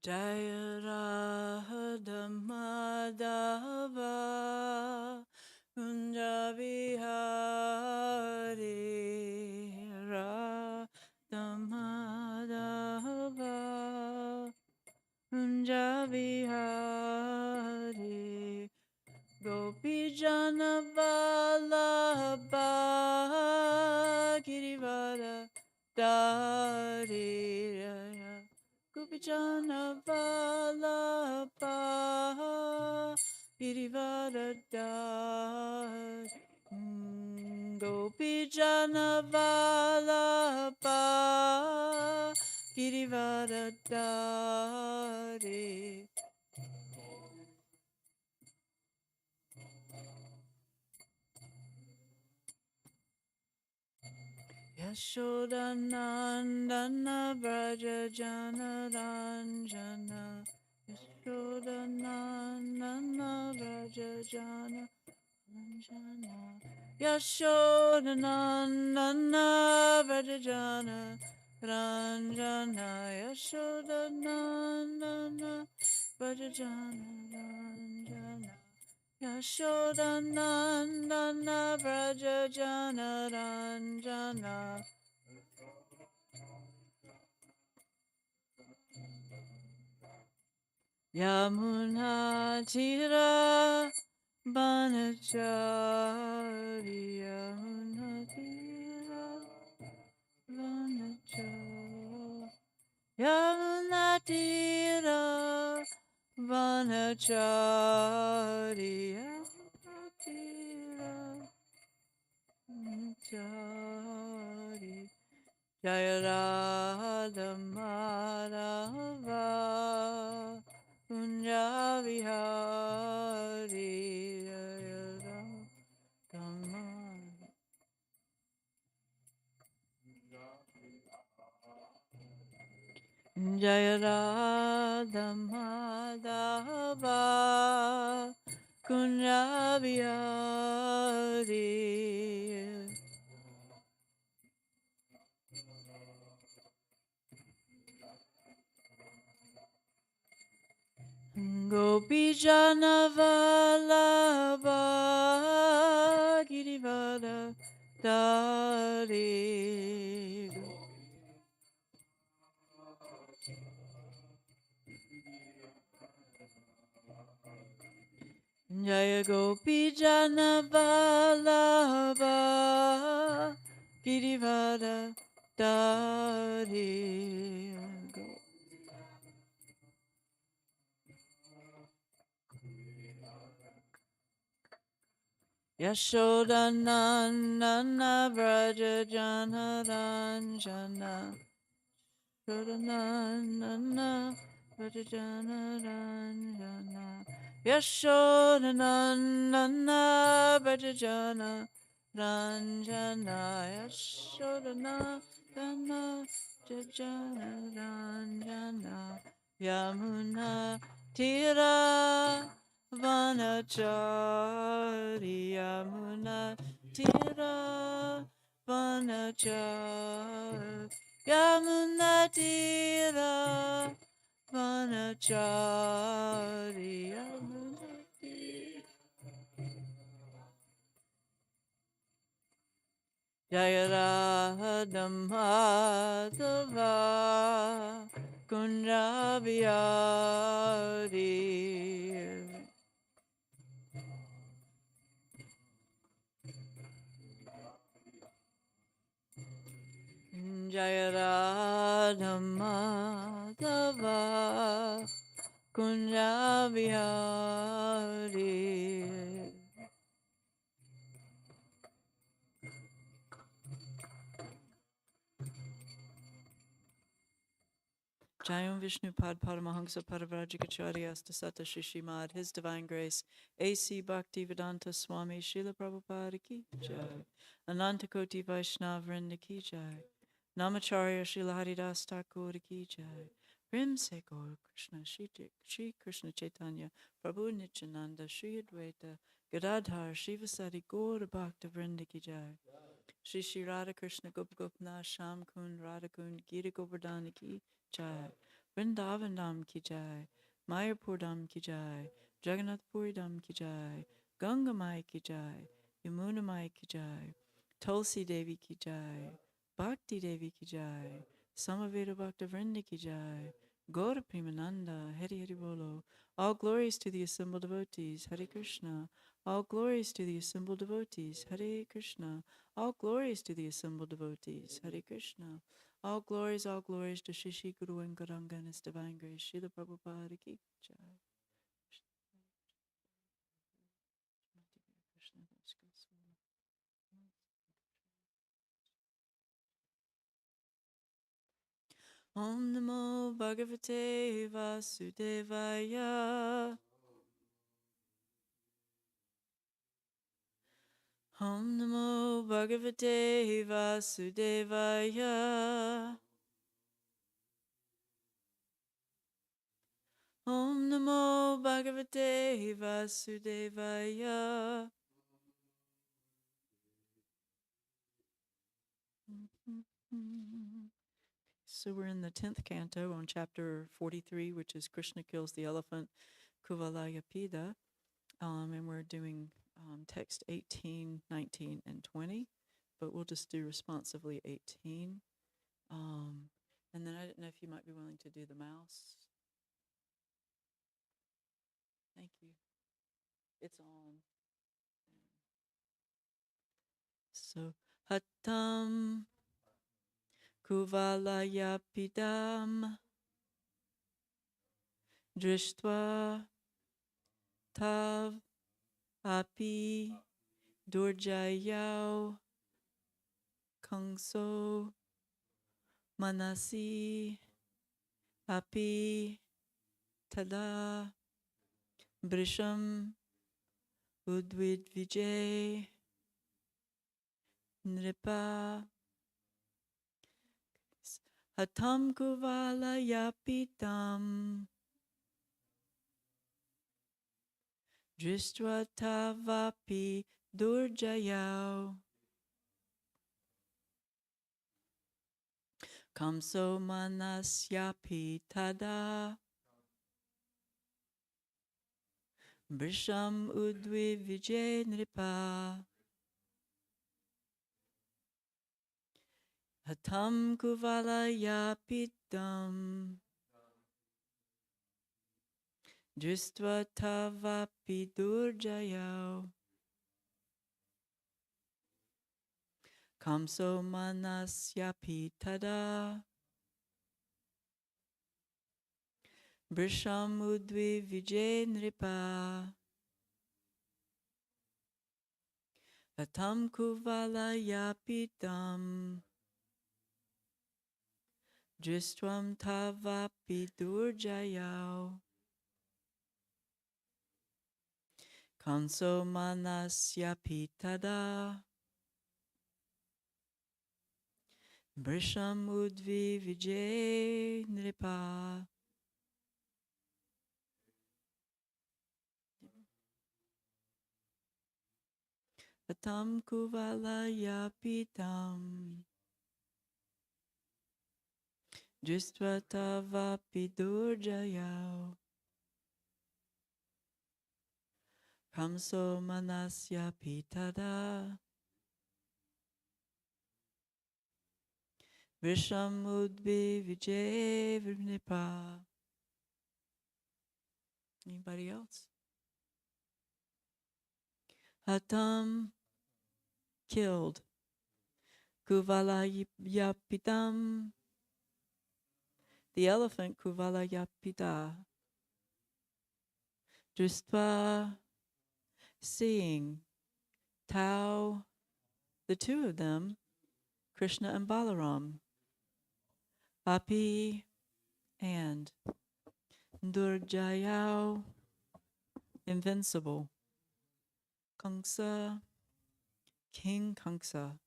Jaya Radha Madhava Kunja Vihari Radha Madhava Kunja Vihari Gopi Jana Vallabha Girivara Dari Raya Gopi Jana Vallabha Girivara Dari Gopi Jana Vallabha Girivara Dari Yashodanandana Vraja Jana Ranjana Yashodanandana Vraja Jana Ranjana Yashodanandana Vraja Jana Ranjana Yashodanandana Vraja Jana Ranjana Yashodanandana Vraja Jana Ranjana Yamuna Tira Banachari Yamuna Tira Banachari Yamuna Tira Banachari Yamuna Tira Banachari Jaya Radha Madhava Kunja Vihari Jaya Radha Madhava Jaya Radha Madhava Kunja Vihari Gopi Jana Vallabha Girivara Dari Jaya Gopi Jana Vallabha Girivara Dari Yashodanandana Vraja Jana Ranjana Yashodanandana Vraja Jana Ranjana Yashodanandana Vraja Jana Ranjana Yashodanandana Vraja Jana Ranjana Yamuna Tira Vanachari Yamuna Tira Vanachari Yamuna Tira Vanachari Yamuna Tira Jaya Radha Madhava Kunja Vihari Jaya Radha Madhava Kunja Vihari Jayam Vishnu Pad Paramahamsa Parivrajikacharya Astasata Shishimad, His Divine Grace, A.C. Bhaktivedanta Swami Srila Prabhupada Ki Jai, Ananta Koti Vaishnav Vrinda Ki Jai, Namacharya Srila Haridas Thakur Ki Jai, Prim Se Gaur Krishna Shri Krishna Chaitanya Prabhu Nityananda Shri Advaita Gadadhar Shivasari Gaur Bhakta Vrinda Ki Jai, Shri Shri Radha Krishna Gop Gopnath Sham Kund Radha Kund Gita Govardhana Ki Jai, Vrindavan Dham ki jai, Mayapur Dham ki jai, Jagannath Puri Dham ki jai, Ganga Mai ki jai, Yamuna Mai ki jai, Tulsi Devi ki jai, Bhakti Devi ki jai, Samaveda Bhakta Vrinda ki jai, Gaura Premananda, Hari Hari Bolo. All glories to the assembled devotees, Hare Krishna. All glories to the assembled devotees, Hare Krishna. All glories to the assembled devotees, Hare Krishna. All glories to Shishi Guru and Gauranga and His Divine Grace, Srila Prabhupada ki jai. Om Namo Bhagavate Vasudevaya. Om Namo Bhagavate Vasudevaya. Om Namo Bhagavate Vasudevaya. So we're in the 10th canto on chapter 43, which is Krishna kills the elephant, Kuvalayapida, and we're doing text 18, 19, and 20, but we'll just do responsively 18. And then I didn't know if you might be willing to do the mouse. Thank you. It's on. So, Hattam Kuvalayapidam Drishtva Tav Api Durjayau Kangso Manasi Api Tada Brisham Udvid Vijay Nripa Hatam Kuvalayapitam Drishtva Tavapi Durjayau Kamso Manasyapi Tada Brisham Udvi Vijay Nripa Hatam Kuvalayapitam Drishtva Tavapi Durjayau Kamso Manasyapi Tada Brisham Udvi Vijay Nripa Hatam Kuvalayapitam Drishtvam Tavapi Durjayau Kanso Manasyapi Tada Brisham Udvi Vijay Nripa. Atam Kuvalayapitam Drishtva Tavapi Durjayau Kamso Manasyapi Tada Vrisham Udvi Vijay Nripa. Anybody else? Hatam killed Kuvalayapitam, the elephant Kuvalayapita. Drishtva, seeing Tau, the two of them, Krishna and Balaram. Api and Durjayau, invincible. Kamsa, King Kamsa.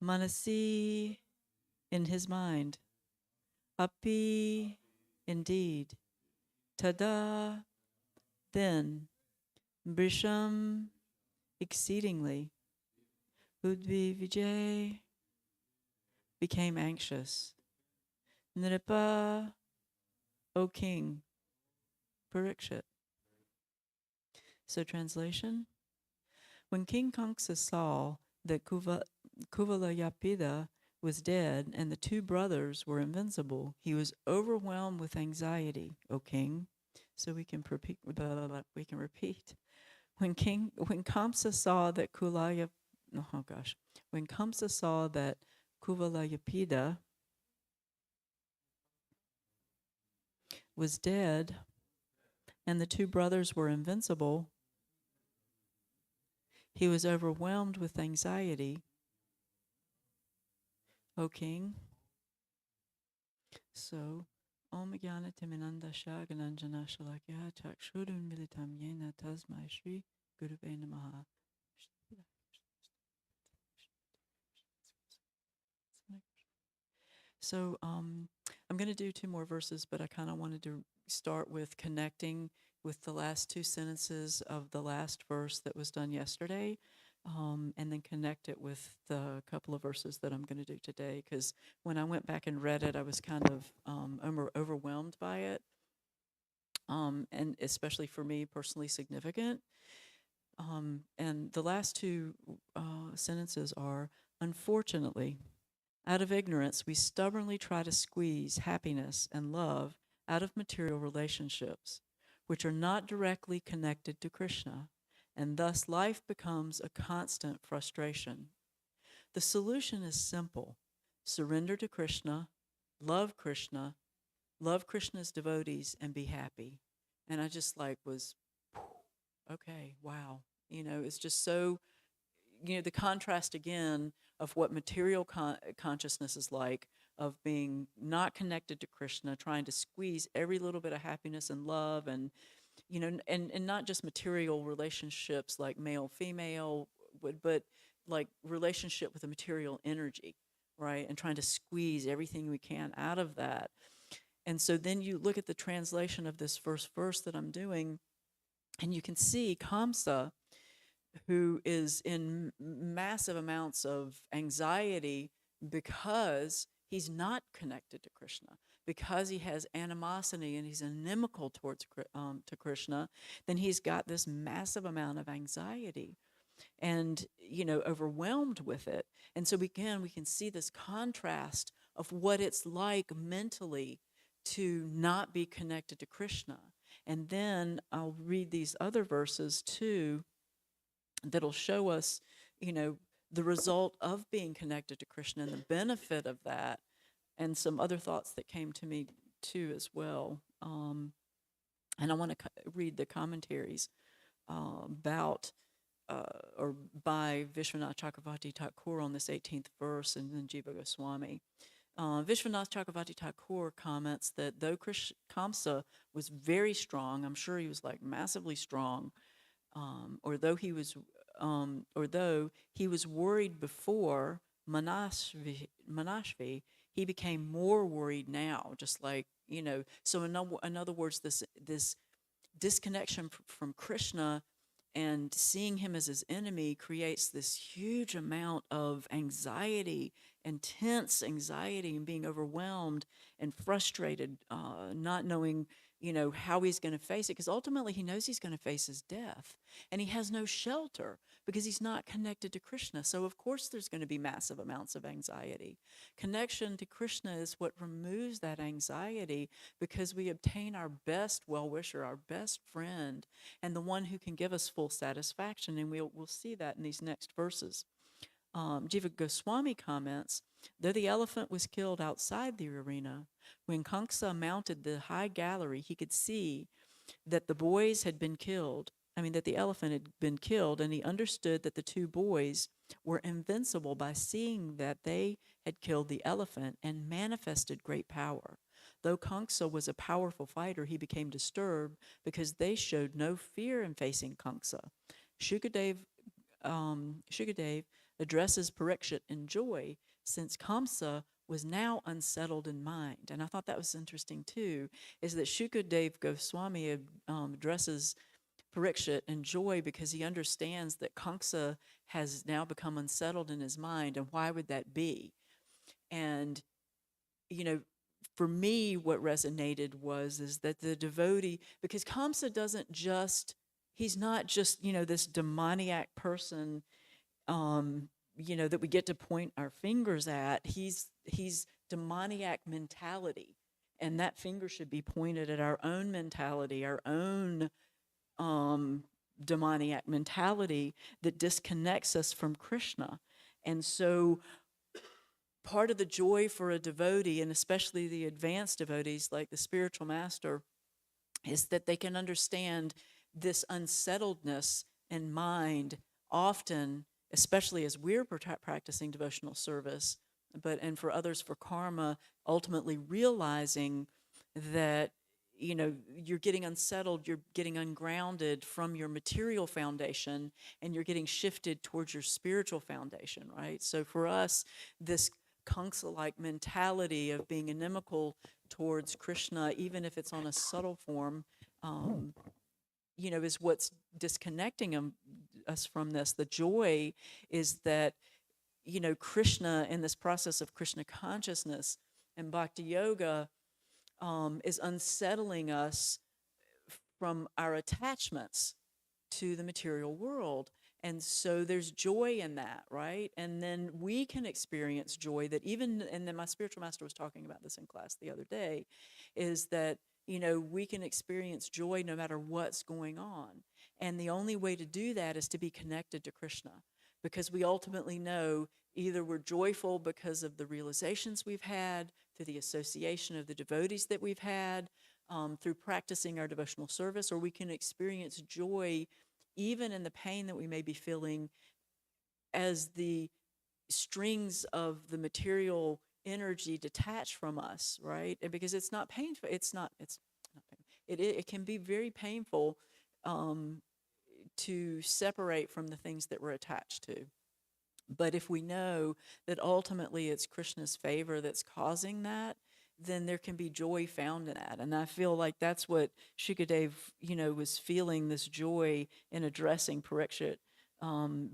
Manasi, in his mind. Api, indeed. Tada, then. Brisham, exceedingly. Udvi Vijay, became anxious. Nripa, O king, Parikshit. So translation, when King Kamsa saw that Kuvalayapida was dead and the two brothers were invincible, he was overwhelmed with anxiety, O king. So we can repeat. When Kamsa saw that when Kamsa saw that Kuvalayapida was dead and the two brothers were invincible, he was overwhelmed with anxiety, O king. So, Om Jnana Timinanda Shagananjana Shalakya Chakshurun Militam Yena Tasmai Shri Guruve Namaha. So I'm going to do two more verses, but I kind of wanted to start with connecting with the last two sentences of the last verse that was done yesterday, and then connect it with the couple of verses that I'm going to do today. Because when I went back and read it, I was kind of overwhelmed by it, and especially for me, personally significant. And the last two sentences are, unfortunately, out of ignorance, we stubbornly try to squeeze happiness and love out of material relationships, which are not directly connected to Krishna, and thus life becomes a constant frustration. The solution is simple. Surrender to Krishna, love Krishna's devotees, and be happy. And I just was, okay, wow. It's just so, the contrast again of what material consciousness is like, of being not connected to Krishna, trying to squeeze every little bit of happiness and love, and and not just material relationships like male female, but like relationship with a material energy, right? And trying to squeeze everything we can out of that. And so then you look at the translation of this first verse that I'm doing, and you can see Kamsa, who is in massive amounts of anxiety because he's not connected to Krishna, because he has animosity and he's inimical towards to Krishna, then he's got this massive amount of anxiety and, overwhelmed with it. And so again, we can see this contrast of what it's like mentally to not be connected to Krishna. And then I'll read these other verses too, that'll show us, the result of being connected to Krishna and the benefit of that, and some other thoughts that came to me too as well. And I want to read the commentaries about or by Vishwanath Chakravarti Thakur on this 18th verse, and then Jiva Goswami. Vishwanath Chakravarti Thakur comments that though Kamsa was very strong, I'm sure he was massively strong, or though he was worried before Manashvi, he became more worried now. Just so in other words, this disconnection from Krishna and seeing him as his enemy creates this huge amount of anxiety, intense anxiety, and being overwhelmed and frustrated, not knowing, how he's going to face it, because ultimately he knows he's going to face his death, and he has no shelter because he's not connected to Krishna. So of course there's going to be massive amounts of anxiety. Connection to Krishna is what removes that anxiety, because we obtain our best well-wisher, our best friend, and the one who can give us full satisfaction. And we'll see that in these next verses. Jiva Goswami comments, though the elephant was killed outside the arena, when Kamsa mounted the high gallery, he could see that the boys had been killed. That the elephant had been killed, and he understood that the two boys were invincible by seeing that they had killed the elephant and manifested great power. Though Kamsa was a powerful fighter, he became disturbed because they showed no fear in facing Kamsa. Shukadev addresses Parikshit in joy, since Kamsa was now unsettled in mind. And I thought that was interesting too, is that Shukadev Goswami addresses Parikshit in joy because he understands that Kamsa has now become unsettled in his mind, and why would that be? And, for me, what resonated is that the devotee, because Kamsa doesn't just, he's not just, this demoniac person, that we get to point our fingers at. He's demoniac mentality. And that finger should be pointed at our own mentality, our own demoniac mentality that disconnects us from Krishna. And so part of the joy for a devotee, and especially the advanced devotees like the spiritual master, is that they can understand this unsettledness in mind often, especially as we're practicing devotional service, and for others for karma, ultimately realizing that you're getting unsettled, you're getting ungrounded from your material foundation, and you're getting shifted towards your spiritual foundation, right? So for us, this Kamsa-like mentality of being inimical towards Krishna, even if it's on a subtle form, is what's disconnecting us from this. The joy is that, Krishna, in this process of Krishna consciousness and bhakti yoga, is unsettling us from our attachments to the material world. And so there's joy in that, right? And then we can experience joy that even, and then my spiritual master was talking about this in class the other day, is that, we can experience joy no matter what's going on. And the only way to do that is to be connected to Krishna, because we ultimately know either we're joyful because of the realizations we've had, through the association of the devotees that we've had, through practicing our devotional service, or we can experience joy even in the pain that we may be feeling as the strings of the material energy detach from us, right? And because it's not painful, it's not painful. It can be very painful to separate from the things that we're attached to. But if we know that ultimately it's Krishna's favor that's causing that, then there can be joy found in that. And I feel like that's what Shukadev, was feeling, this joy in addressing Parikshit,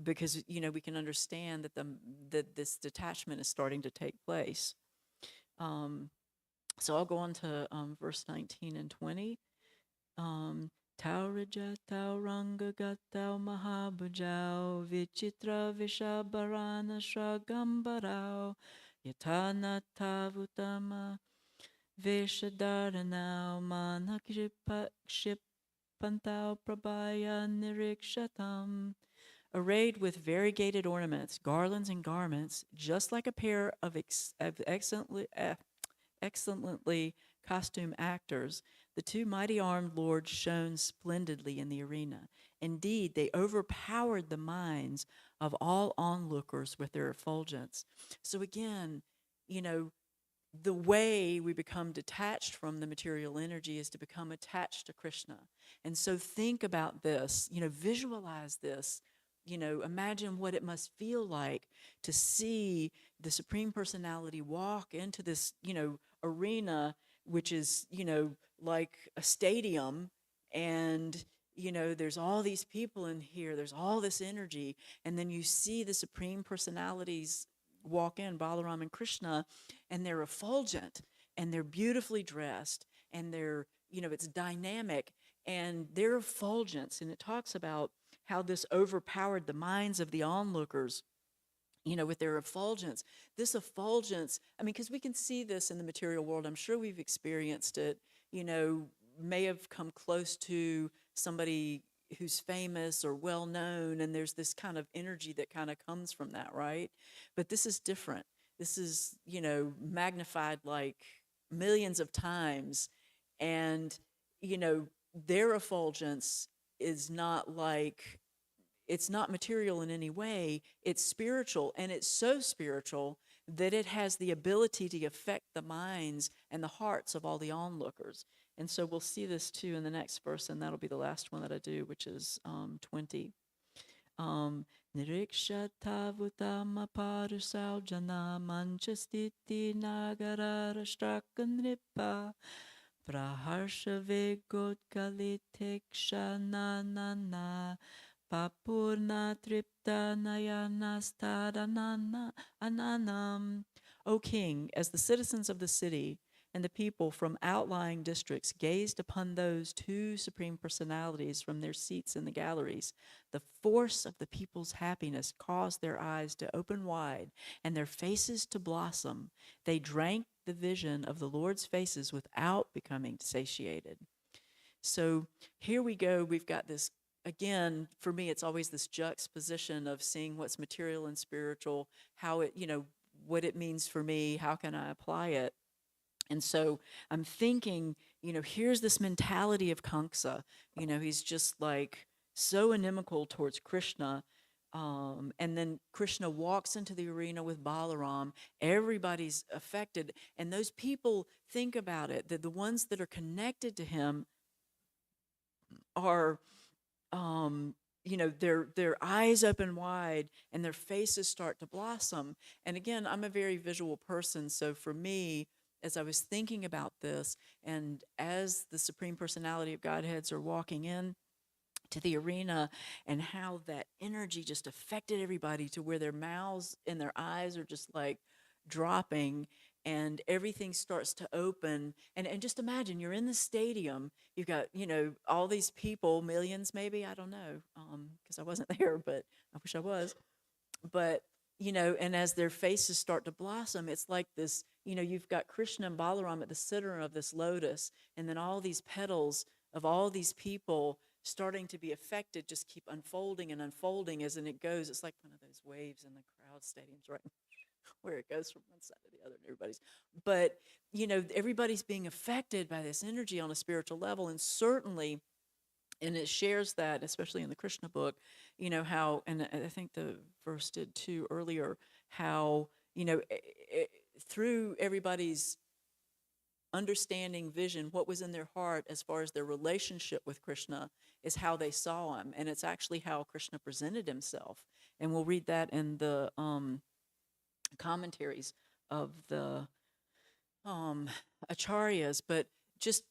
because, we can understand that this detachment is starting to take place. So I'll go on to verse 19 and 20. Tau Raja Tau Ranga Gatau Mahabhujau Vichitra Vishabarana Shragambarau Yatana Tavutama Veshadaranau Manakshipantau Prabhaya Nirikshatam. Arrayed with variegated ornaments, garlands, and garments, just like a pair of excellently costumed actors, the two mighty armed lords shone splendidly in the arena. Indeed, they overpowered the minds of all onlookers with their effulgence. So again, the way we become detached from the material energy is to become attached to Krishna. And so think about this, visualize this. Imagine what it must feel like to see the Supreme Personality walk into this, arena, which is, like a stadium, and, there's all these people in here, there's all this energy, and then you see the Supreme Personalities walk in, Balaram and Krishna, and they're effulgent, and they're beautifully dressed, and they're, it's dynamic, and their effulgence, and it talks about how this overpowered the minds of the onlookers, with their effulgence. This effulgence, because we can see this in the material world. I'm sure we've experienced it, may have come close to somebody who's famous or well known, and there's this kind of energy that kind of comes from that, right? But this is different. This is, magnified like millions of times, and, their effulgence is not like, it's not material in any way, it's spiritual, and it's so spiritual that it has the ability to affect the minds and the hearts of all the onlookers. And so we'll see this too in the next verse, and that'll be the last one that I do, which is 20. Niriksha tavutama parusau jana manchastiti nagararashtrakanripa praharsha vegot kaliteksha nanana papurna tripta nayanastad ananam. O king, as the citizens of the city and the people from outlying districts gazed upon those two supreme personalities from their seats in the galleries. The force of the people's happiness caused their eyes to open wide and their faces to blossom. They drank the vision of the Lord's faces without becoming satiated. So here we go. We've got this, again, for me, it's always this juxtaposition of seeing what's material and spiritual, how it, what it means for me, how can I apply it? And so I'm thinking, here's this mentality of Kamsa. He's just like so inimical towards Krishna. And then Krishna walks into the arena with Balaram. Everybody's affected. And those people, think about it, that the ones that are connected to him are, their eyes open wide and their faces start to blossom. And again, I'm a very visual person. So for me, as I was thinking about this, and as the Supreme Personality of Godheads are walking in to the arena, and how that energy just affected everybody to where their mouths and their eyes are just like dropping, and everything starts to open. And just imagine you're in the stadium, you've got, all these people, millions maybe, I don't know, because I wasn't there, but I wish I was. But and as their faces start to blossom, it's like this, you've got Krishna and Balaram at the center of this lotus, and then all these petals of all these people starting to be affected just keep unfolding and unfolding as it goes. It's like one of those waves in the crowd stadiums, right? Where it goes from one side to the other and everybody's. But, everybody's being affected by this energy on a spiritual level, and certainly, and it shares that, especially in the Krishna book, how, and I think the verse did too earlier, how, through everybody's understanding vision, what was in their heart as far as their relationship with Krishna is how they saw him. And it's actually how Krishna presented himself. And we'll read that in the commentaries of the acharyas. But just,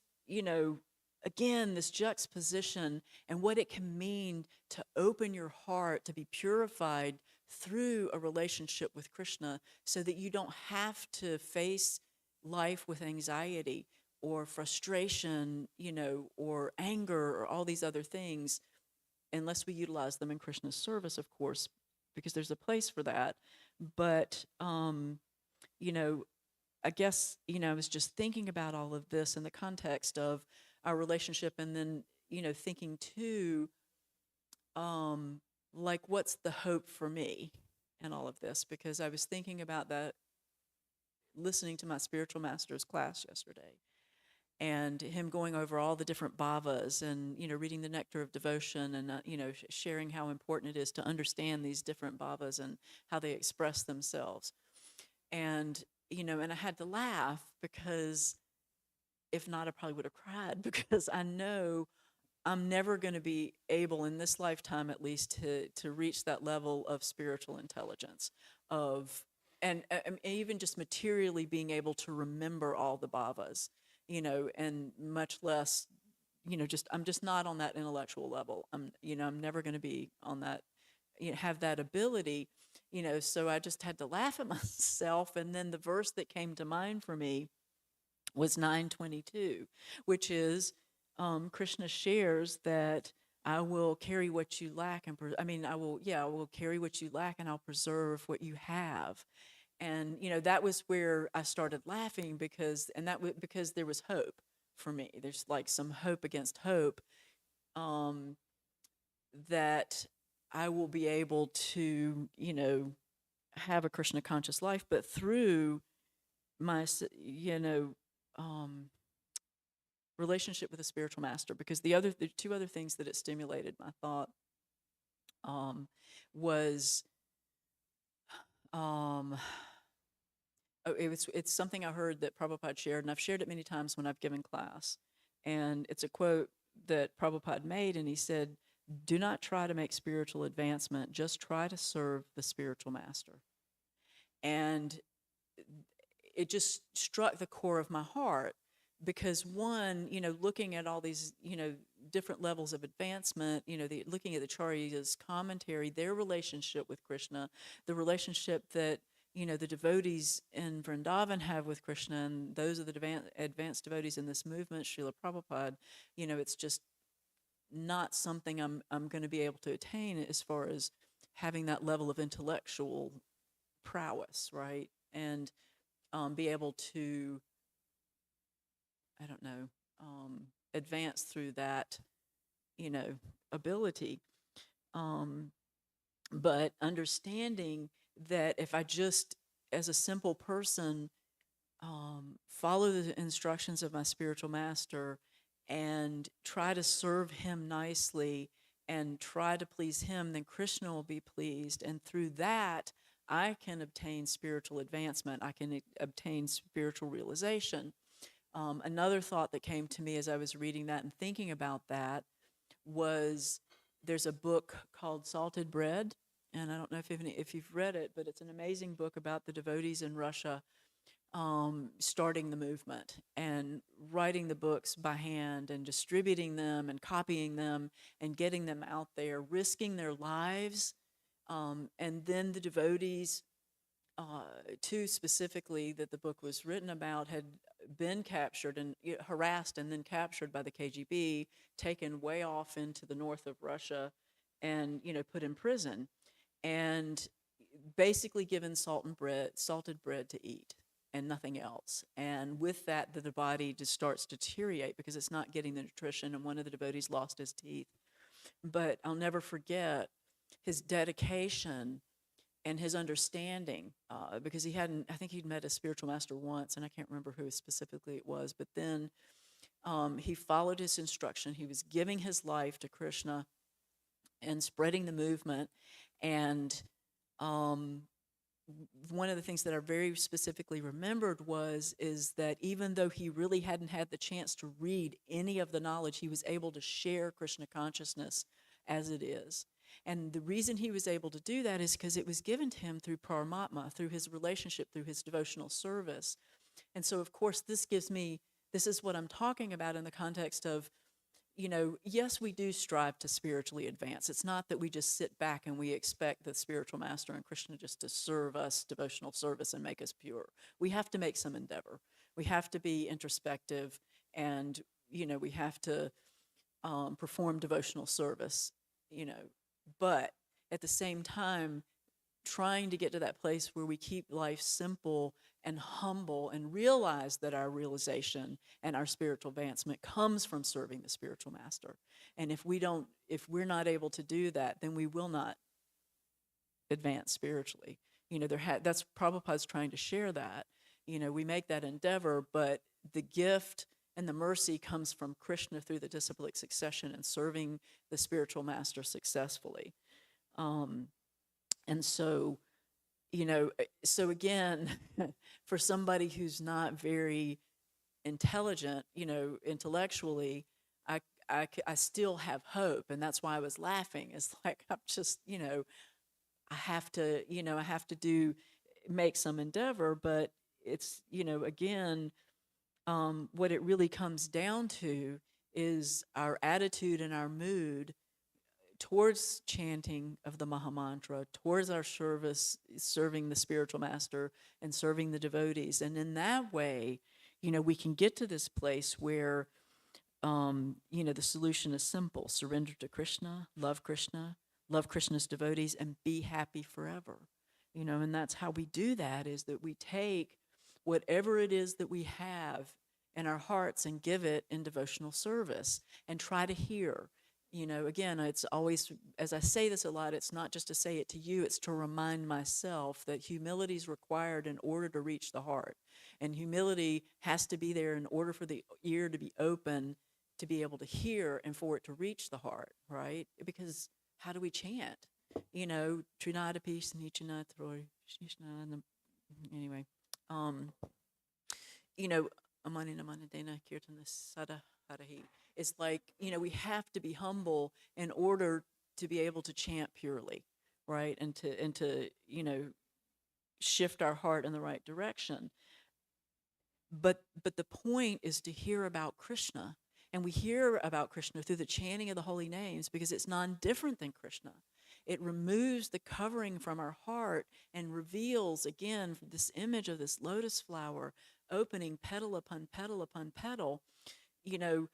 again, this juxtaposition and what it can mean to open your heart to be purified through a relationship with Krishna, so that you don't have to face life with anxiety or frustration, or anger or all these other things, unless we utilize them in Krishna's service, of course, because there's a place for that. But, I guess, I was just thinking about all of this in the context of our relationship, and then, thinking too, like, what's the hope for me in all of this? Because I was thinking about that, listening to my spiritual master's class yesterday, and him going over all the different bhavas, and, reading the Nectar of Devotion, and, sharing how important it is to understand these different bhavas and how they express themselves. And, and I had to laugh, because if not, I probably would have cried, because I know I'm never going to be able in this lifetime, at least, to reach that level of spiritual intelligence of, and even just materially being able to remember all the bhavas, and much less, I'm just not on that intellectual level. I'm never going to be on that, have that ability, so I just had to laugh at myself. And then the verse that came to mind for me was 9:22, which is, Krishna shares that I will carry what you lack, and I will carry what you lack, and I'll preserve what you have. And that was where I started laughing, because there was hope for me. There's like some hope against hope, that I will be able to have a Krishna conscious life, but through my relationship with a spiritual master. Because the two other things that it stimulated my thought, was, it's something I heard that Prabhupada shared, and I've shared it many times when I've given class. And it's a quote that Prabhupada made, and he said, "Do not try to make spiritual advancement, just try to serve the spiritual master." And it just struck the core of my heart, because one, looking at all these, different levels of advancement, looking at the Acharya's commentary, their relationship with Krishna, the relationship that the devotees in Vrindavan have with Krishna, and those are the advanced devotees in this movement, Srila Prabhupada, it's just not something I'm going to be able to attain as far as having that level of intellectual prowess, right? And be able to, I don't know, advance through that, ability. But understanding that if I just, as a simple person, follow the instructions of my spiritual master and try to serve him nicely and try to please him, then Krishna will be pleased. And through that, I can obtain spiritual advancement. I can obtain spiritual realization. Another thought that came to me as I was reading that and thinking about that was there's a book called Salted Bread. And I don't know if you've read it, but it's an amazing book about the devotees in Russia starting the movement and writing the books by hand and distributing them and copying them and getting them out there, risking their lives. And then the devotees, two specifically that the book was written about, had been captured and harassed and then captured by the KGB, taken way off into the north of Russia and, put in prison and basically given salted bread to eat and nothing else. And with that, the body just starts to deteriorate because it's not getting the nutrition, and one of the devotees lost his teeth. But I'll never forget his dedication and his understanding, because I think he'd met a spiritual master once, and I can't remember who specifically it was, but then he followed his instruction. He was giving his life to Krishna and spreading the movement. And one of the things that I very specifically remembered is that even though he really hadn't had the chance to read any of the knowledge, he was able to share Krishna consciousness as it is. And the reason he was able to do that is because it was given to him through Paramatma, through his relationship, through his devotional service. And so, of course, this is what I'm talking about in the context of, yes, we do strive to spiritually advance. It's not that we just sit back and we expect the spiritual master and Krishna just to serve us devotional service and make us pure. We have to make some endeavor. We have to be introspective, and, we have to perform devotional service, but at the same time, trying to get to that place where we keep life simple and humble and realize that our realization and our spiritual advancement comes from serving the spiritual master. And if we're not able to do that, then we will not advance spiritually. That's Prabhupada's trying to share that. We make that endeavor, but the gift and the mercy comes from Krishna through the disciplic succession and serving the spiritual master successfully. And so, so again, for somebody who's not very intelligent, intellectually, I still have hope. And that's why I was laughing. It's like, I'm just, I have to make some endeavor, but it's, again, what it really comes down to is our attitude and our mood towards chanting of the Mahamantra, towards our service, serving the spiritual master and serving the devotees. And in that way, we can get to this place where, the solution is simple. Surrender to Krishna, love Krishna's devotees, and be happy forever. And that's how we do that, is that we take whatever it is that we have in our hearts and give it in devotional service and try to hear. Again, it's always, as I say this a lot, it's not just to say it to you, it's to remind myself that humility is required in order to reach the heart. And humility has to be there in order for the ear to be open, to be able to hear, and for it to reach the heart, right? Because how do we chant? Trinada peace, Nichanat, anyway. Amanina Manadena Kirtana Sada Harahi. It's like, we have to be humble in order to be able to chant purely, right? And to shift our heart in the right direction. But the point is to hear about Krishna. And we hear about Krishna through the chanting of the holy names because it's non-different than Krishna. it removes the covering from our heart and reveals again this image of this lotus flower opening petal upon petal upon petal, you know,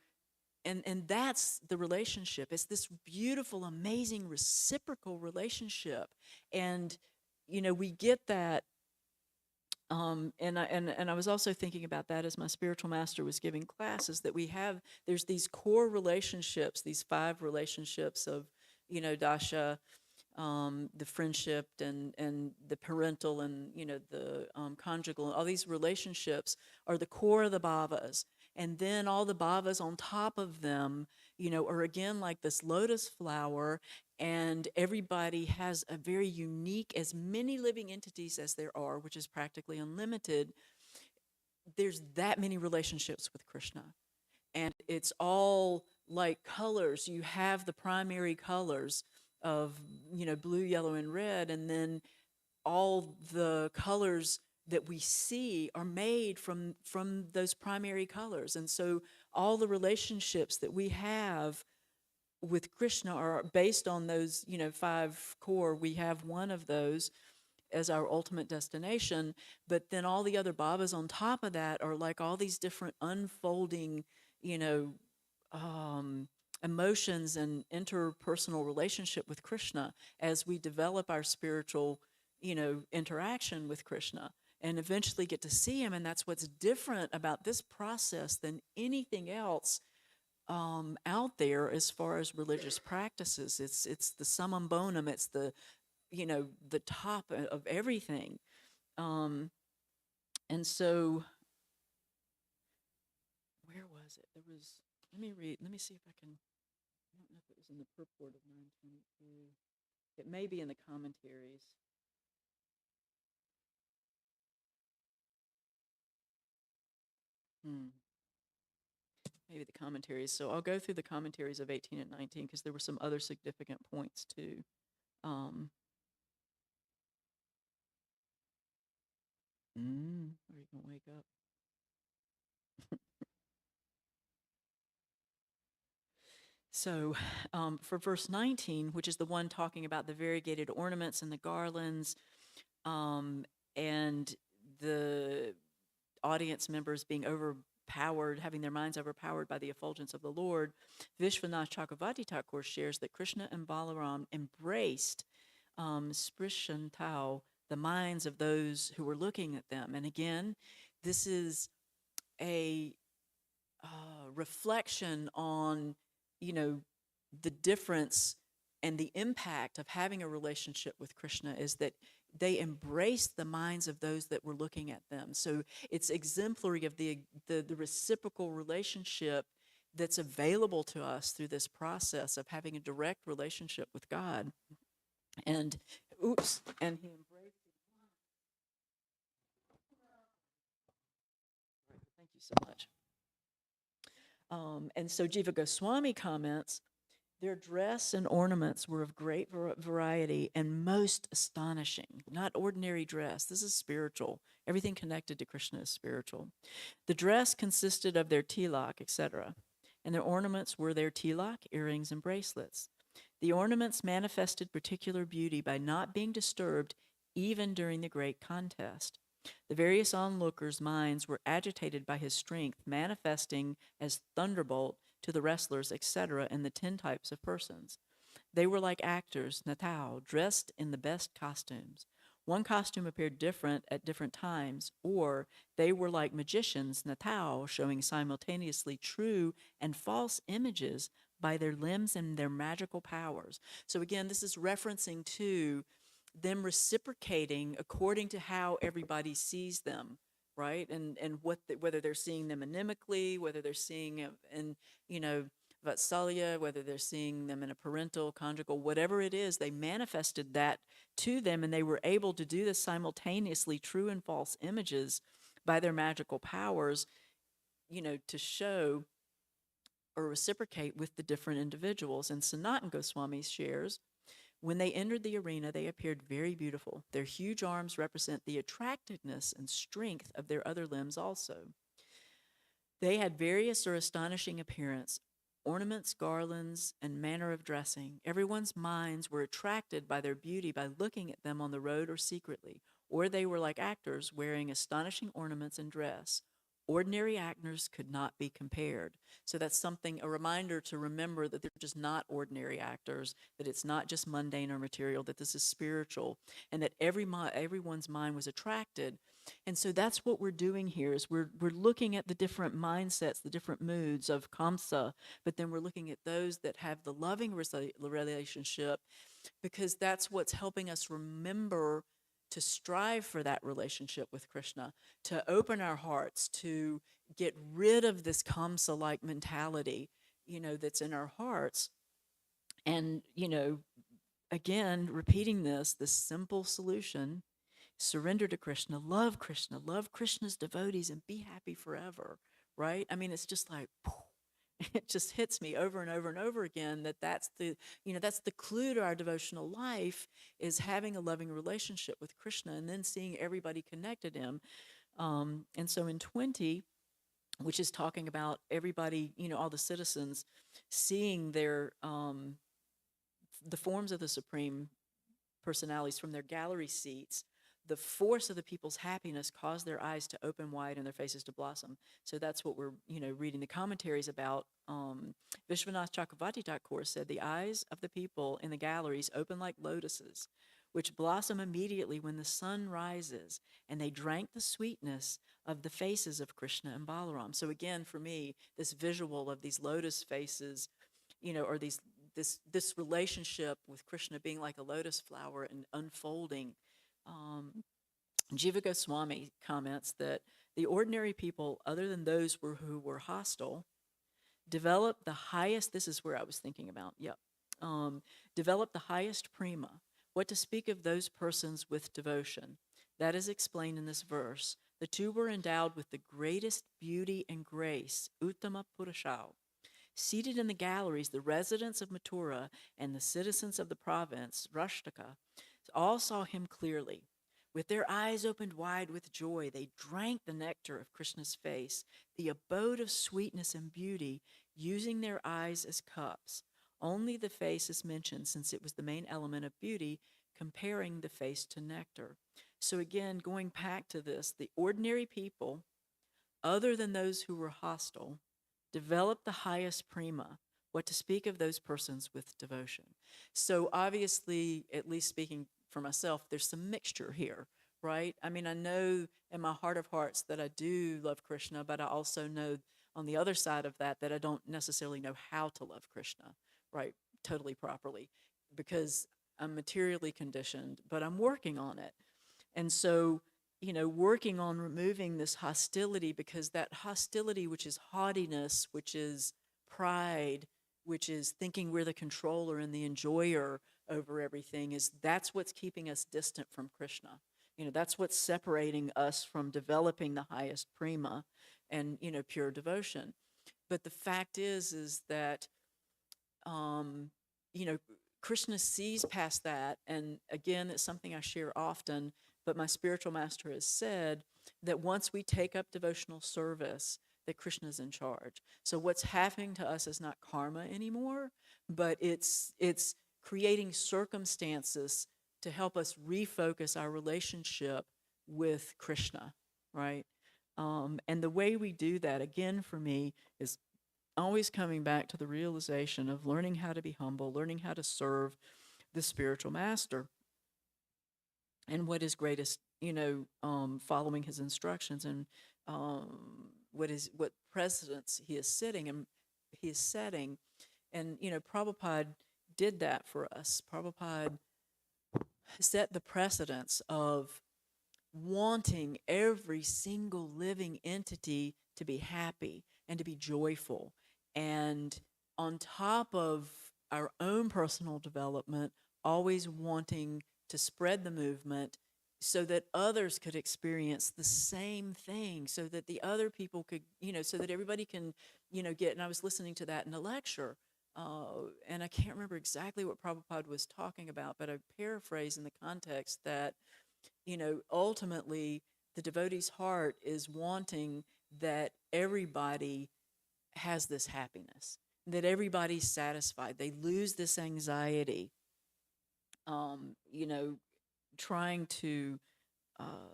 and that's the relationship. It's this beautiful, amazing reciprocal relationship. And we get that. And I was also thinking about that as my spiritual master was giving classes, that there's these core relationships, these 5 relationships of, dasha, the friendship and the parental and, the conjugal, and all these relationships are the core of the bhavas. And then all the bhavas on top of them, are again like this lotus flower, and everybody has a very unique, as many living entities as there are, which is practically unlimited. There's that many relationships with Krishna. And it's all like colors. You have the primary colors of, blue, yellow, and red, and then all the colors that we see are made from those primary colors. And so all the relationships that we have with Krishna are based on those, 5 core. We have one of those as our ultimate destination, but then all the other bhavas on top of that are like all these different unfolding, emotions and interpersonal relationship with Krishna as we develop our spiritual, interaction with Krishna and eventually get to see him. And that's what's different about this process than anything else out there as far as religious practices. It's the summum bonum. It's the top of everything. And so, where was it? There was. Let me read. Let me see if I can. I don't know if it was in the purport of 922. It may be in the commentaries. Maybe the commentaries. So I'll go through the commentaries of 18 and 19 because there were some other significant points too. Are you gonna wake up? So for verse 19, which is the one talking about the variegated ornaments and the garlands, and the audience members being overpowered, having their minds overpowered by the effulgence of the Lord, Vishwanath Chakravarti Thakur shares that Krishna and Balaram embraced sprishantau, the minds of those who were looking at them. And again, this is a reflection on, the difference and the impact of having a relationship with Krishna is that they embraced the minds of those that were looking at them. So it's exemplary of the reciprocal relationship that's available to us through this process of having a direct relationship with God. And he embraced it. Thank you so much. And so Jiva Goswami comments, their dress and ornaments were of great variety and most astonishing. Not ordinary dress. This is spiritual. Everything connected to Krishna is spiritual. The dress consisted of their tilak, etc., and their ornaments were their tilak, earrings, and bracelets. The ornaments manifested particular beauty by not being disturbed even during the great contest. The various onlookers' minds were agitated by his strength, manifesting as thunderbolt to the wrestlers, etc., and the 10 types of persons. They were like actors, Natao, dressed in the best costumes. One costume appeared different at different times, or they were like magicians, Natao, showing simultaneously true and false images by their limbs and their magical powers. So again, this is referencing to them reciprocating according to how everybody sees them, right? And whether they're seeing them animically, whether they're seeing in, Vatsalya, whether they're seeing them in a parental, conjugal, whatever it is, they manifested that to them, and they were able to do this simultaneously, true and false images by their magical powers, to show or reciprocate with the different individuals. And Sanatan Goswami shares, when they entered the arena, they appeared very beautiful. Their huge arms represent the attractiveness and strength of their other limbs also. They had various or astonishing appearance, ornaments, garlands, and manner of dressing. Everyone's minds were attracted by their beauty by looking at them on the road or secretly, or they were like actors wearing astonishing ornaments and dress. Ordinary actors could not be compared. So that's something, a reminder to remember that they're just not ordinary actors, that it's not just mundane or material, that this is spiritual, and that everyone's mind was attracted. And so that's what we're doing here is we're looking at the different mindsets, the different moods of Kamsa, but then we're looking at those that have the loving relationship, because that's what's helping us remember to strive for that relationship with Krishna, to open our hearts, to get rid of this Kamsa like mentality, that's in our hearts. And, again, repeating this simple solution: surrender to Krishna, love Krishna's devotees, and be happy forever, right? I mean, it's just like, it just hits me over and over and over again that's the clue to our devotional life, is having a loving relationship with Krishna and then seeing everybody connected to him. And so in 20, which is talking about everybody, all the citizens seeing the forms of the supreme personalities from their gallery seats, the force of the people's happiness caused their eyes to open wide and their faces to blossom. So that's what we're, reading the commentaries about. Vishwanath Chakravarti Thakur said, the eyes of the people in the galleries open like lotuses, which blossom immediately when the sun rises, and they drank the sweetness of the faces of Krishna and Balaram. So again, for me, this visual of these lotus faces, or this relationship with Krishna being like a lotus flower and unfolding. Jiva Goswami comments that the ordinary people, other than those who were hostile, developed the highest, this is where I was thinking about, developed the highest prema. What to speak of those persons with devotion? That is explained in this verse. The two were endowed with the greatest beauty and grace, Uttama Purusha. Seated in the galleries, the residents of Mathura and the citizens of the province, Rashtaka, all saw him clearly. With their eyes opened wide with joy, they drank the nectar of Krishna's face, the abode of sweetness and beauty, using their eyes as cups. Only the face is mentioned, since it was the main element of beauty, comparing the face to nectar. So again, going back to this, the ordinary people, other than those who were hostile, developed the highest prema. What to speak of those persons with devotion? So obviously, at least speaking for myself, there's some mixture here, right? I mean, I know in my heart of hearts that I do love Krishna, but I also know on the other side of that I don't necessarily know how to love Krishna, right, totally properly, because I'm materially conditioned, but I'm working on it. And so, working on removing this hostility, because that hostility, which is haughtiness, which is pride, which is thinking we're the controller and the enjoyer over everything, that's what's keeping us distant from Krishna. That's what's separating us from developing the highest prema and, pure devotion. But the fact is that, Krishna sees past that. And again, it's something I share often, but my spiritual master has said that once we take up devotional service, that Krishna's in charge. So what's happening to us is not karma anymore, but it's creating circumstances to help us refocus our relationship with Krishna, right? And the way we do that, again, for me, is always coming back to the realization of learning how to be humble, learning how to serve the spiritual master. And what is greatest, following his instructions, and what precedents he is setting. And Prabhupada did that for us. Prabhupada set the precedence of wanting every single living entity to be happy and to be joyful. And on top of our own personal development, always wanting to spread the movement so that others could experience the same thing, so that the other people could, so that everybody can, get. And I was listening to that in a lecture, and I can't remember exactly what Prabhupada was talking about, but I paraphrase in the context that, ultimately the devotee's heart is wanting that everybody has this happiness. that everybody's satisfied. They lose this anxiety, you know, trying to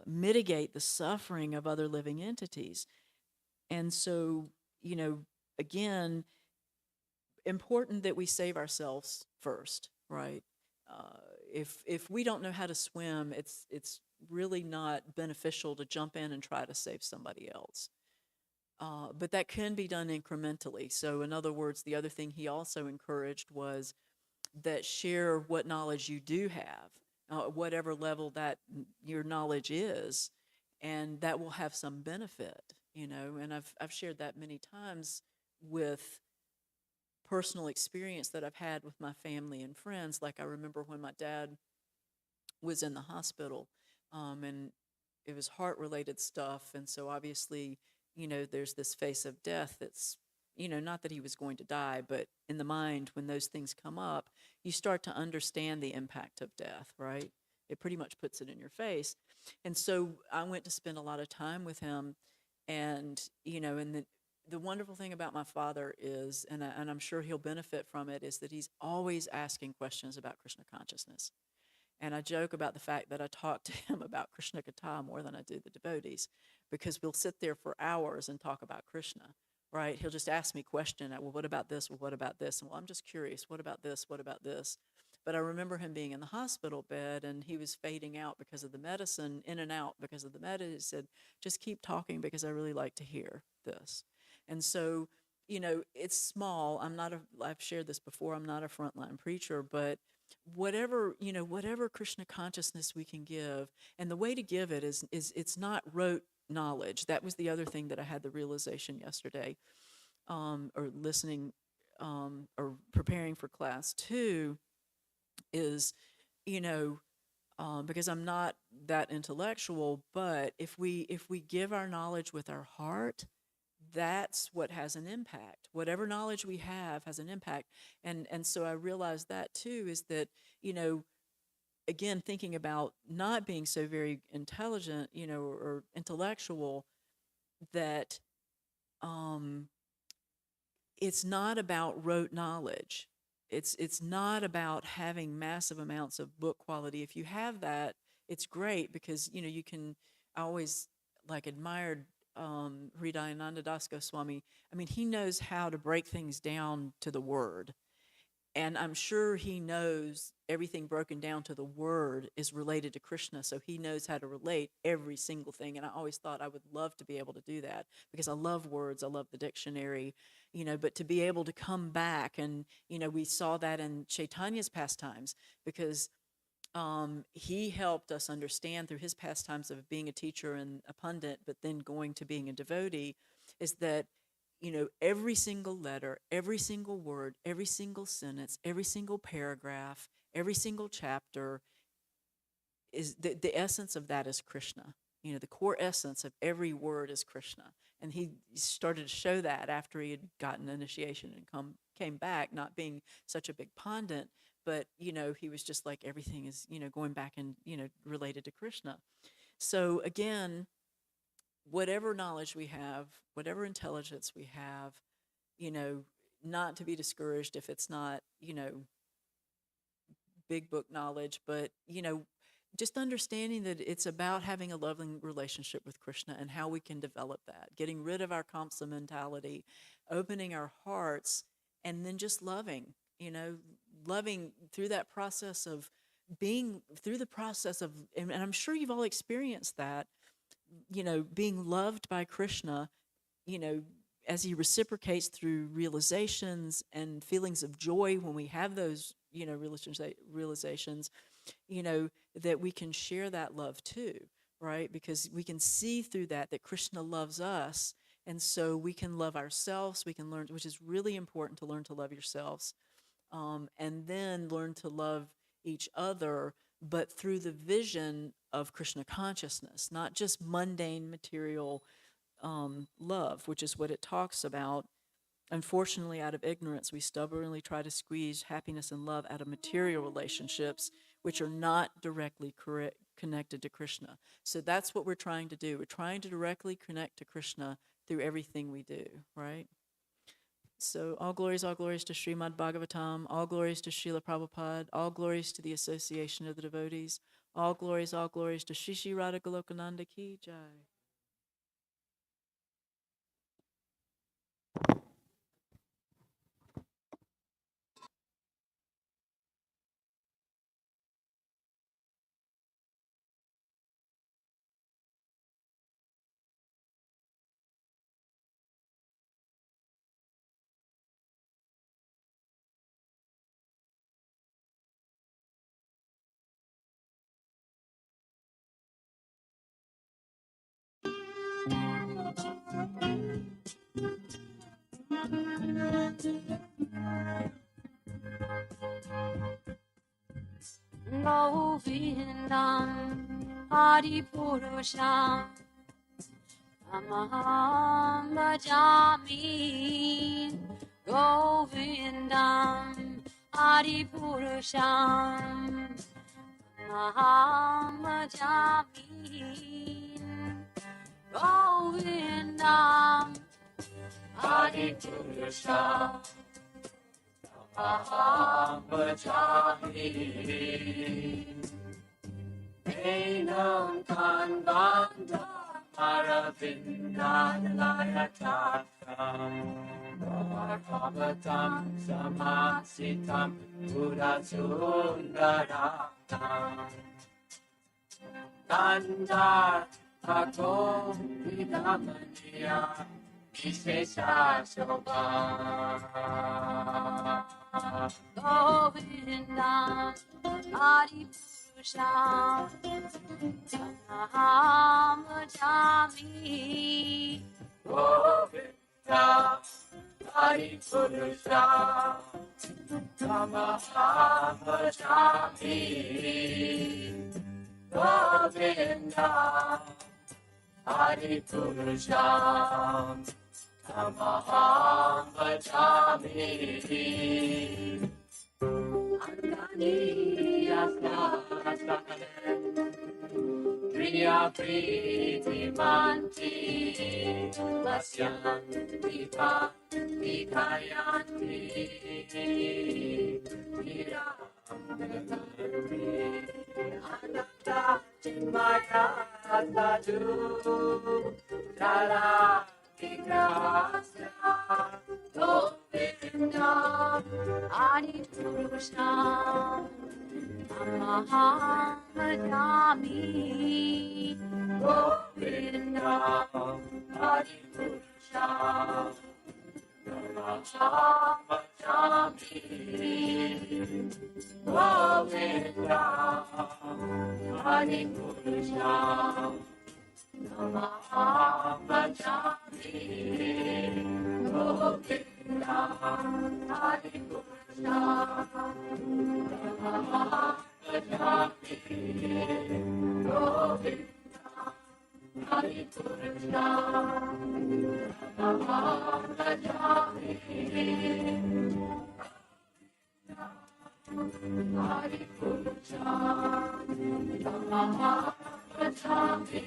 mitigate the suffering of other living entities. And so, you know, again, important that we save ourselves first, right? Uh, if we don't know how to swim, it's really not beneficial to jump in and try to save somebody else. But that can be done incrementally. So, in other words, the other thing he also encouraged was that share what knowledge you do have, whatever level that your knowledge is, and that will have some benefit, you know. And I've shared that many times with personal experience that I've had with my family and friends. Like, I remember when my dad was in the hospital, and it was heart related stuff. And so obviously, you know, there's this face of death that's, you know, not that he was going to die, but in the mind, when those things come up, you start to understand the impact of death, right? It pretty much puts it in your face. And so I went to spend a lot of time with him. And, you know, and the wonderful thing about my father is, and I'm sure he'll benefit from it, is that he's always asking questions about Krishna consciousness. And I joke about the fact that I talk to him about Krishna Katha more than I do the devotees, because we'll sit there for hours and talk about Krishna, right? He'll just ask me a question. Well, what about this? Well, what about this? And well, I'm just curious. What about this? What about this? But I remember him being in the hospital bed and he was fading out because of the medicine, in and out because of the medicine. He said, just keep talking because I really like to hear this. And so, you know, it's small. I've shared this before, I'm not a frontline preacher, but whatever, you know, whatever Krishna consciousness we can give, and the way to give it is it's not rote knowledge. That was the other thing that I had the realization yesterday, or listening, or preparing for class 2, is, you know, because I'm not that intellectual, but if we give our knowledge with our heart, that's what has an impact. Whatever knowledge we have has an impact. And so I realized that too, is that, you know, again, thinking about not being so very intelligent, you know, or intellectual, that um, it's not about rote knowledge. It's not about having massive amounts of book quality. If you have that, it's great because, you know, you can. I always like admired Hridayananda Das Goswami. I mean, he knows how to break things down to the word. And I'm sure he knows everything broken down to the word is related to Krishna. So he knows how to relate every single thing. And I always thought I would love to be able to do that because I love words. I love the dictionary, you know, but to be able to come back and, you know, we saw that in Chaitanya's pastimes because he helped us understand through his pastimes of being a teacher and a pundit, but then going to being a devotee, is that, you know, every single letter, every single word, every single sentence, every single paragraph, every single chapter is the essence of that is Krishna. You know, the core essence of every word is Krishna. And he started to show that after he had gotten initiation and came back, not being such a big pundit, but, you know, he was just like everything is, you know, going back and, you know, related to Krishna. So again, whatever knowledge we have, whatever intelligence we have, you know, not to be discouraged if it's not, you know, big book knowledge, but, you know, just understanding that it's about having a loving relationship with Krishna and how we can develop that, getting rid of our Kamsa mentality, opening our hearts, and then just loving, you know, loving through that process of being, through the process of, and I'm sure you've all experienced that, you know, being loved by Krishna, you know, as he reciprocates through realizations and feelings of joy when we have those, you know, realizations, you know, that we can share that love too, right? Because we can see through that Krishna loves us. And so we can love ourselves. We can learn, which is really important, to learn to love yourselves, and then learn to love each other, but through the vision of Krishna consciousness, not just mundane material love, which is what it talks about. Unfortunately, out of ignorance, we stubbornly try to squeeze happiness and love out of material relationships, which are not directly connected to Krishna. So that's what we're trying to do. We're trying to directly connect to Krishna through everything we do, right? So all glories to Srimad Bhagavatam, all glories to Srila Prabhupada, all glories to the Association of the Devotees, all glories to Shri Shri Radha Golokananda Ki Jai. Govindam Adipurusham Tamaham Bhajami Govindam Adipurusham Tamaham Bhajami Govindam Adipurusham Tamaham Bhajami Enam Kanvanda Maravindanayatam Bhagavatam Samasitam Purasundaram Kandar Akom Vidamaniya Vishesha Shobha Govindam Adipurusham Tamaham Bhajami Govindam Adipurusham Tamaham Bhajami Govindam Adipurusham Tamaham Bhajami Priya Priti Manti Vasyanti Vikayanti Viramati Ananta Chinmaya Sadhu Jala Vigrasya Govindam Adipurusham Tamaham Bhajami Govindam Adipurusham Tamaham Bhajami Govindam Adipurusham Tamaham Bhajami Govindam Adipurusham Tamaham Bhajami Govindam Adipurusham Tamaham Bhajami Adipurusham Tamaham Bhajami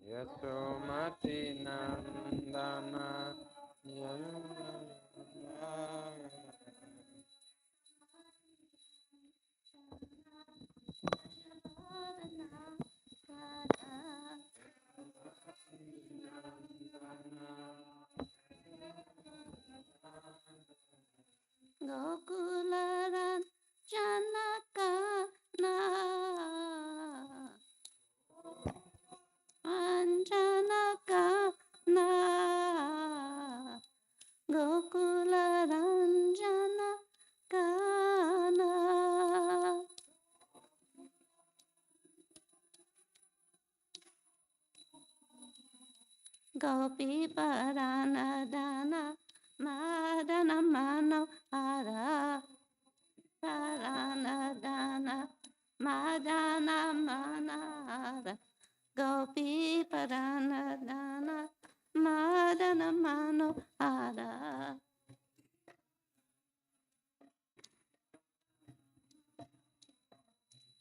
Yasomati Nandana Yamuna Gopi Parana Dana Madana Mano Hara Parana Dana Madana Manara Gopi Parana Dana Madana Mano Hara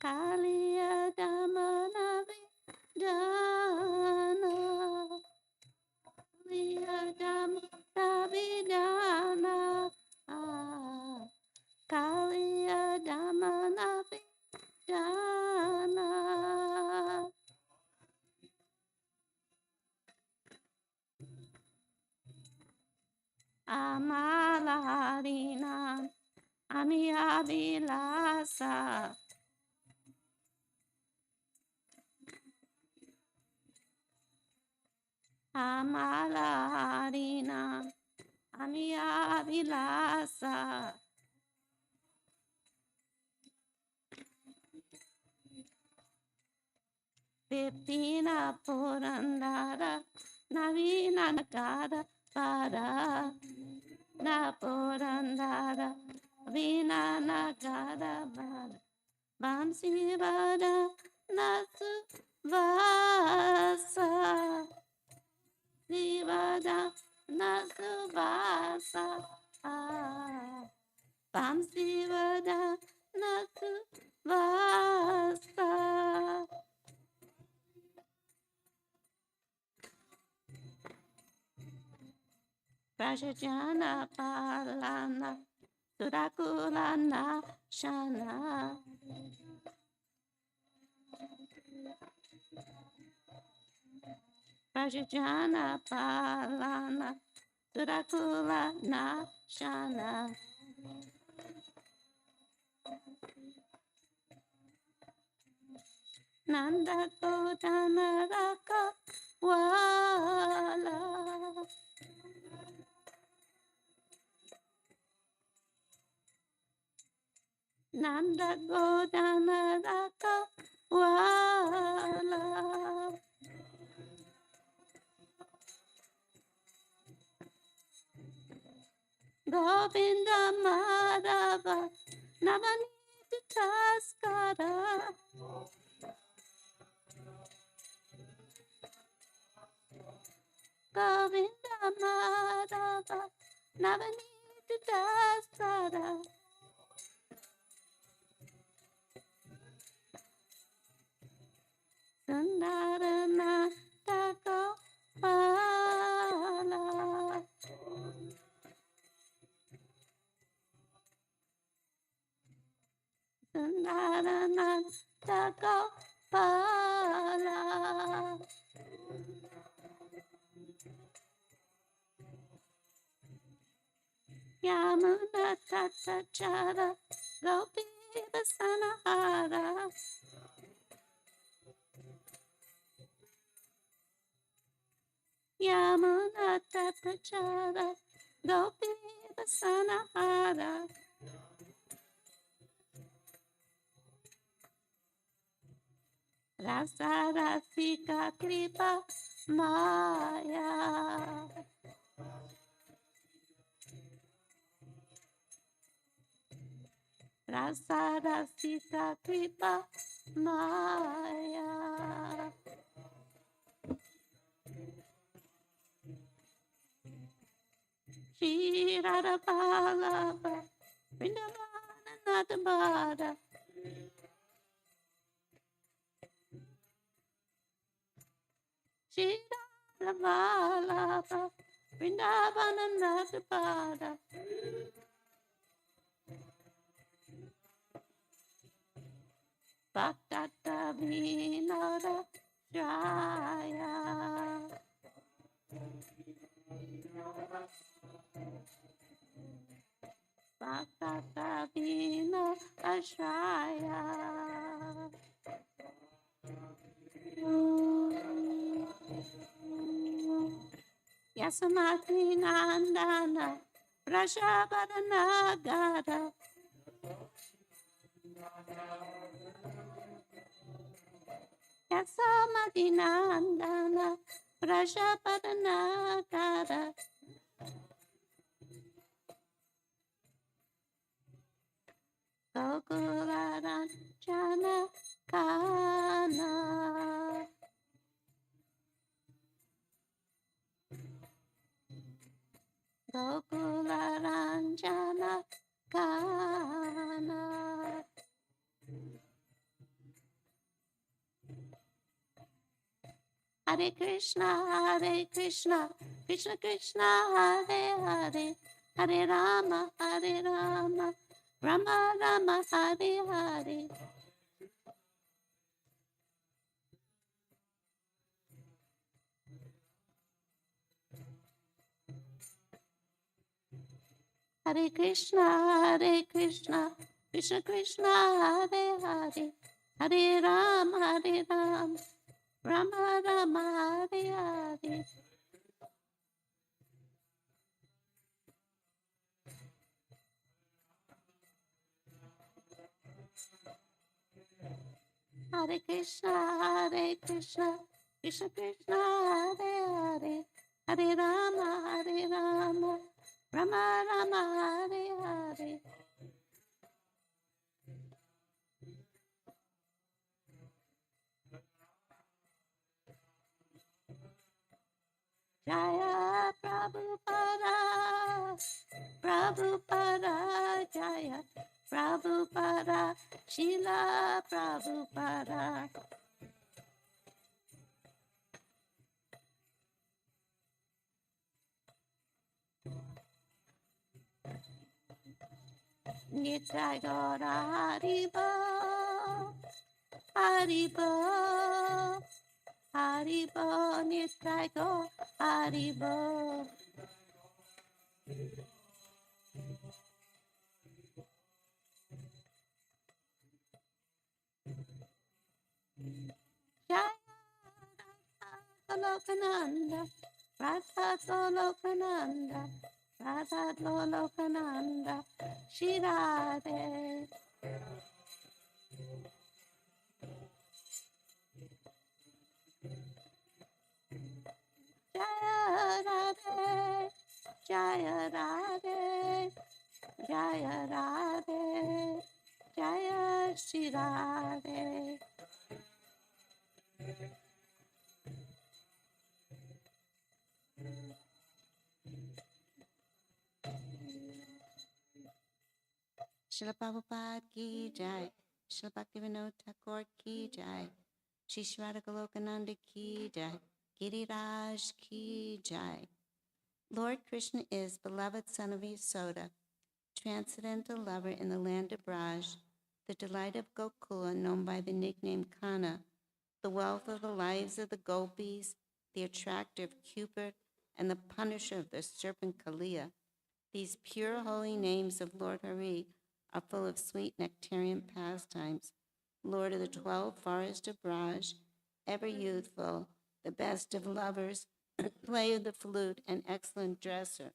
Kaliya Damanavi Dana Kaliya Damanavi Dana Kaliya Damanavi Dana Amala Harina Amiya Vilasa Amala Harina Amiya Vilasa Vipina Purandara Navina Nakara Para Na Purandara Vina Nakara Para Vamsi Vada Nasu Vasa Sivada Nasu Vasa Vamsi Vada Nasu Vasa Prajajana Palana Surakulana Shana Prajajana Palana Surakulana Shana Nanda Kodana Raka Wala Nanda Godana Raka Wala Govinda Madhava Navanita Taskara Govinda Madhava Navanita Taskara Sundarana Tako Pala Sundarana Tako Pala Yamuna Tatachara Gopi Vasanahara Yamuna Tatachara Gopi Vasanahara Rasa Rasika Kripa Maya Rasa Rasika Kripa Maya Shri Radha Ballabha Vrindavana Nathabada Shri Radha Ballabha Vrindavana Nathabada Bhaktata Vinada Jaya Bhaktata Vinada Jaya Yasamati Nandana Prashabhadanagara Yasamati Nandana Prashapadanakara. Gokularanjana Kana. Gokularanjana Kana. Hare Krishna, Krishna Krishna, Hare Hare, Hare Rama, Rama Rama, Hare Hare. Hare Krishna, Krishna Krishna, Hare Hare, Hare Rama, Rama Rama, Hare Hare. Hare Krishna, Krishna Krishna, Hare Hare, Hare Rama, Rama Rama, Hare Hare. Jaya Prabhupada, Jaya Prabhupada, Srila Prabhupada. Nitai Gaura Haribo, Haribo, Nitai Gaura Haribo. Jaya Golokananda, Radha Golokananda, Radha Golokananda, Shirade. Jaya Radhe, Jaya Radhe, Jaya Radhe, Jaya Shri Radhe. Srila Prabhupada ki jai, Srila Bhaktivinoda Thakur ki jai, Shri Radha Golokananda ki jai, Giriraj ki jai. Lord Krishna is beloved son of Yasoda, transcendental lover in the land of Braj, the delight of Gokula known by the nickname Kana, the wealth of the lives of the gopis, the attractive Cupid, and the punisher of the serpent Kaliya. These pure holy names of Lord Hari are full of sweet nectarian pastimes. Lord of the 12 forests of Braj, ever youthful, the best of lovers, player of the flute, and excellent dresser,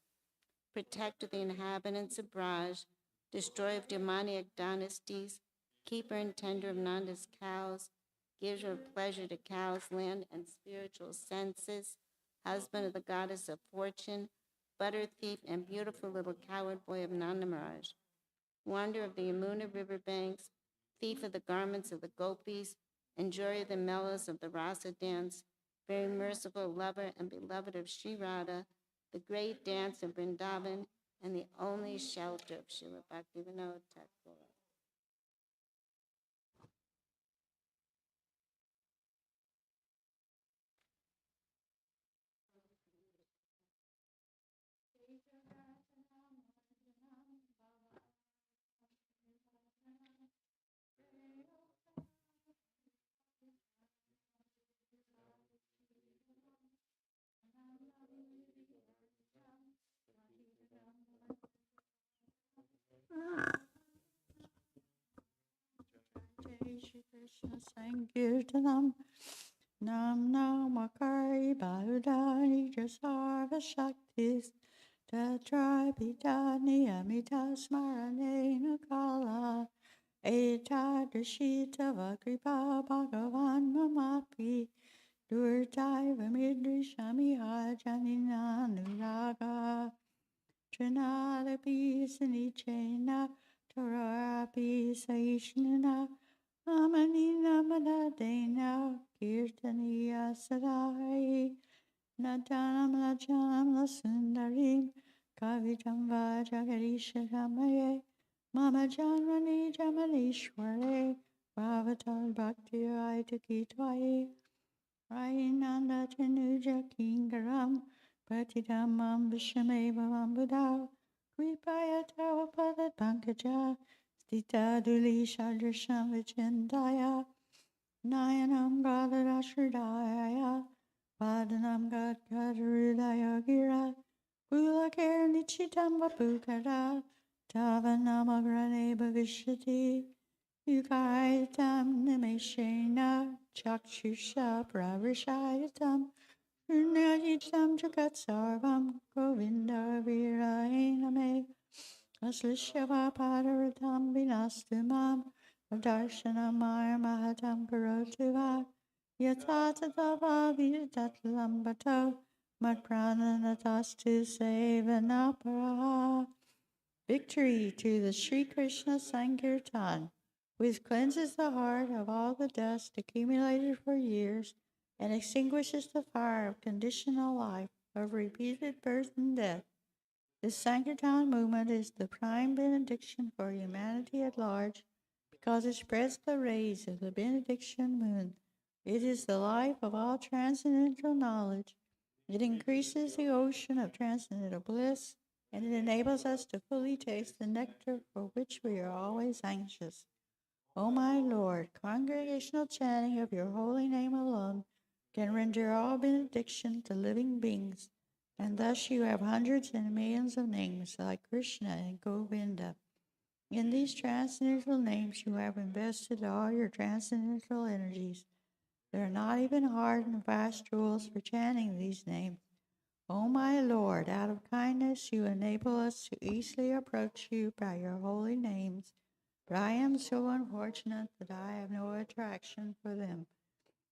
protector of the inhabitants of Braj, destroyer of demoniac dynasties, keeper and tender of Nanda's cows, giver of pleasure to cows, land, and spiritual senses, husband of the goddess of fortune, butter thief, and beautiful little coward boy of Nanda Maharaj, wanderer of the Yamuna riverbanks, thief of the garments of the gopis, enjoyer of the mellows of the rasa dance, very merciful lover and beloved of Sri Radha, the great dance of Vrindavan, and the only shelter of Srila Bhaktivinoda Thakur. Jai Shri Krishna Sankirtanam Nam Namakari Bahudani Jasarva Shaktis Tatrabhidani Amita Smarane Nukala Etadashita Vakripa Bhagavan Mamapi Durtai Vamidri Shamiha Janina Nuraga Trinada Pisanichena Torah Pisaishnana Amanina Madadena Kirtaniya Sadai Nadanam Lajanam Lasundarim Kavitam Vajagarisha Ramaye Mama Janmani Jamalishware Bhavatar Bhakti Aitakitwaye Rainanda Tanuja Kingaram Patitamam Vishamevam Buddha Kripaya Tavapada Pankaja Stita Duli Shadrasham Vichendaya Nayanam Gadadashridaya Padanam Gad Gadarudaya Gira Gulakar Nichitam Vapukara Tavanamagrane Bhavishati Yukaitam Nimeshena Chakshusha Pravishayatam Unayitam Jagatsarvam Govinda Virainame Aslishava Padaratam Vinastumam Darshanamaya Mahatam Karotuva Yatatava Vidatlambato Matprananatastu Sevanapara. Victory to the Sri Krishna Sankirtan, which cleanses the heart of all the dust accumulated for years and extinguishes the fire of conditional life, of repeated birth and death. This Sankirtan movement is the prime benediction for humanity at large because it spreads the rays of the benediction moon. It is the life of all transcendental knowledge. It increases the ocean of transcendental bliss, and it enables us to fully taste the nectar for which we are always anxious. O my Lord, congregational chanting of your holy name alone can render all benediction to living beings, and thus you have hundreds and millions of names like Krishna and Govinda. In these transcendental names you have invested all your transcendental energies. There are not even hard and fast rules for chanting these names. O my Lord, out of kindness you enable us to easily approach you by your holy names, but I am so unfortunate that I have no attraction for them.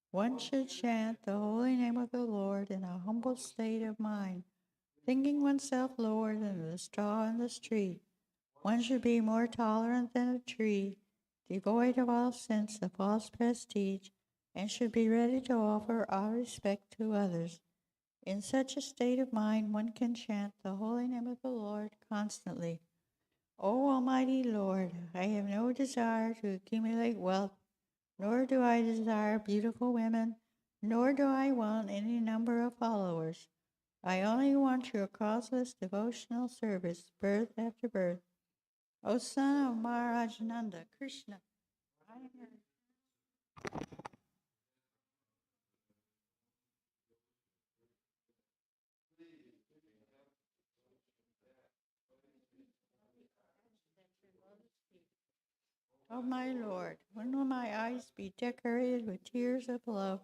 One should chant the holy name of the Lord in a humble state of mind, thinking oneself lower than the straw in the street. One should be more tolerant than a tree, devoid of all sense of false prestige, and should be ready to offer all respect to others. In such a state of mind, one can chant the holy name of the Lord constantly. O Almighty Lord, I have no desire to accumulate wealth, nor do I desire beautiful women, nor do I want any number of followers. I only want your causeless devotional service, birth after birth. O son of Maharaj Nanda, Krishna, I am O my Lord, when will my eyes be decorated with tears of love